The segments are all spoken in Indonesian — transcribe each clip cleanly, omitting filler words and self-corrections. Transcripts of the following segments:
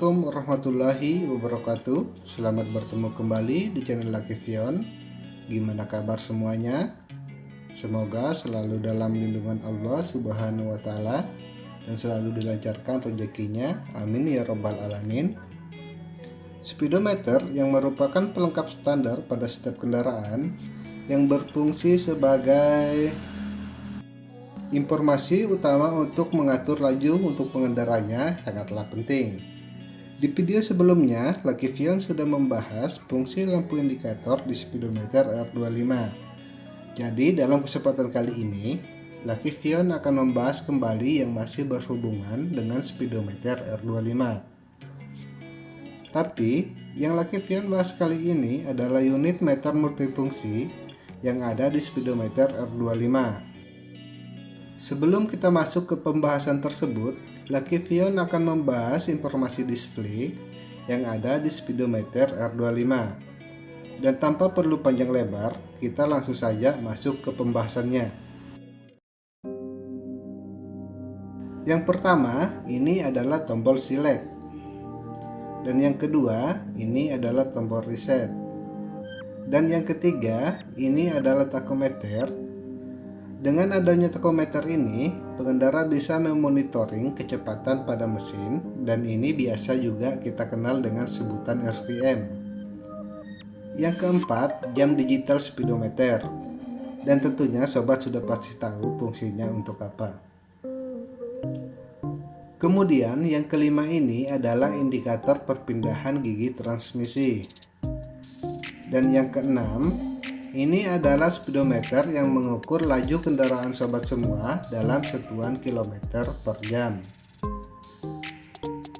Assalamualaikum warahmatullahi wabarakatuh. Selamat bertemu kembali di channel Lucky Vion. Gimana kabar semuanya? Semoga selalu dalam lindungan Allah Subhanahu wa Ta'ala dan selalu dilancarkan rezekinya. Amin ya Rabbal 'Alamin. Speedometer yang merupakan pelengkap standar pada setiap kendaraan yang berfungsi sebagai informasi utama untuk mengatur laju untuk pengendaranya sangatlah penting. Di video sebelumnya, Lucky Vion sudah membahas fungsi lampu indikator di speedometer R25. Jadi dalam kesempatan kali ini, Lucky Vion akan membahas kembali yang masih berhubungan dengan speedometer R25. Tapi, yang Lucky Vion bahas kali ini adalah unit meter multifungsi yang ada di speedometer R25. Sebelum kita masuk ke pembahasan tersebut, Lucky Vion akan membahas informasi display yang ada di speedometer R25. Dan tanpa perlu panjang lebar, kita langsung saja masuk ke pembahasannya. Yang pertama, ini adalah tombol select. Dan yang kedua, ini adalah tombol reset. Dan yang ketiga, ini adalah tachometer. Dengan adanya tachometer ini, pengendara bisa memonitoring kecepatan pada mesin, dan ini biasa juga kita kenal dengan sebutan RPM. Yang keempat, jam digital speedometer. Dan tentunya sobat sudah pasti tahu fungsinya untuk apa. Kemudian yang kelima ini adalah indikator perpindahan gigi transmisi. Dan yang keenam, ini adalah speedometer yang mengukur laju kendaraan sobat semua dalam satuan kilometer per jam.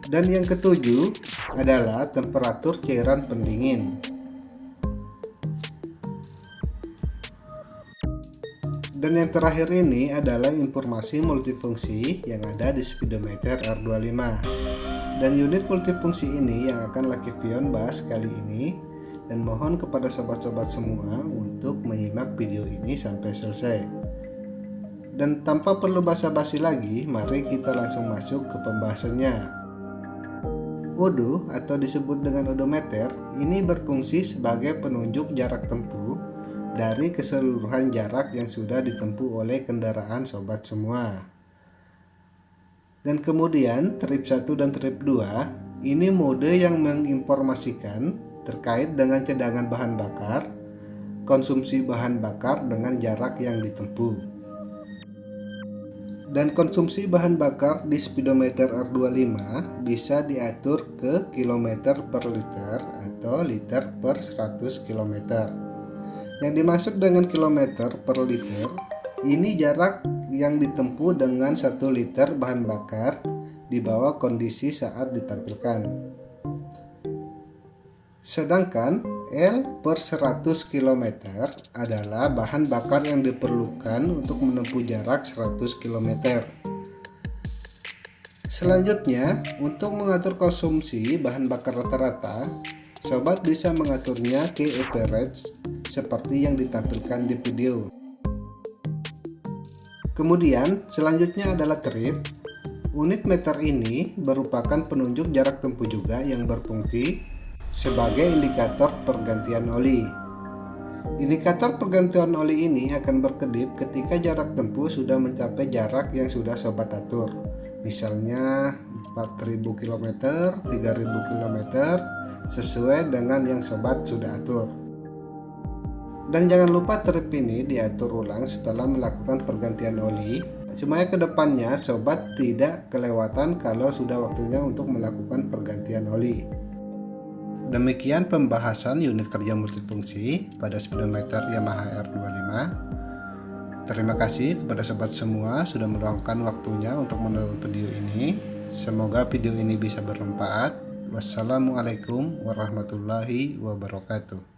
Dan yang ketujuh adalah temperatur cairan pendingin. Dan yang terakhir ini adalah informasi multifungsi yang ada di speedometer R25. Dan unit multifungsi ini yang akan Lucky Vion bahas kali ini. Dan mohon kepada sobat-sobat semua untuk menyimak video ini sampai selesai. Dan tanpa perlu basa-basi lagi, mari kita langsung masuk ke pembahasannya. Odo atau disebut dengan odometer ini berfungsi sebagai penunjuk jarak tempuh dari keseluruhan jarak yang sudah ditempuh oleh kendaraan sobat semua. Dan kemudian trip 1 dan trip 2 ini mode yang menginformasikan terkait dengan cadangan bahan bakar, konsumsi bahan bakar dengan jarak yang ditempuh. Dan konsumsi bahan bakar di speedometer R25 bisa diatur ke kilometer per liter atau liter per 100 km. Yang dimaksud dengan kilometer per liter, ini jarak yang ditempuh dengan 1 liter bahan bakar di bawah kondisi saat ditampilkan. Sedangkan L per 100 km adalah bahan bakar yang diperlukan untuk menempuh jarak 100 km. Selanjutnya, untuk mengatur konsumsi bahan bakar rata-rata, sobat bisa mengaturnya ke average seperti yang ditampilkan di video. Kemudian, selanjutnya adalah trip. Unit meter ini merupakan penunjuk jarak tempuh juga yang berfungsi sebagai indikator pergantian oli. Indikator pergantian oli ini akan berkedip ketika jarak tempuh sudah mencapai jarak yang sudah sobat atur. Misalnya 4000 km, 3000 km sesuai dengan yang sobat sudah atur. Dan jangan lupa trip ini diatur ulang setelah melakukan pergantian oli supaya kedepannya sobat tidak kelewatan kalau sudah waktunya untuk melakukan pergantian oli. Demikian pembahasan unit kerja multifungsi pada speedometer Yamaha R25. Terima kasih kepada sobat semua sudah meluangkan waktunya untuk menonton video ini. Semoga video ini bisa bermanfaat. Wassalamualaikum warahmatullahi wabarakatuh.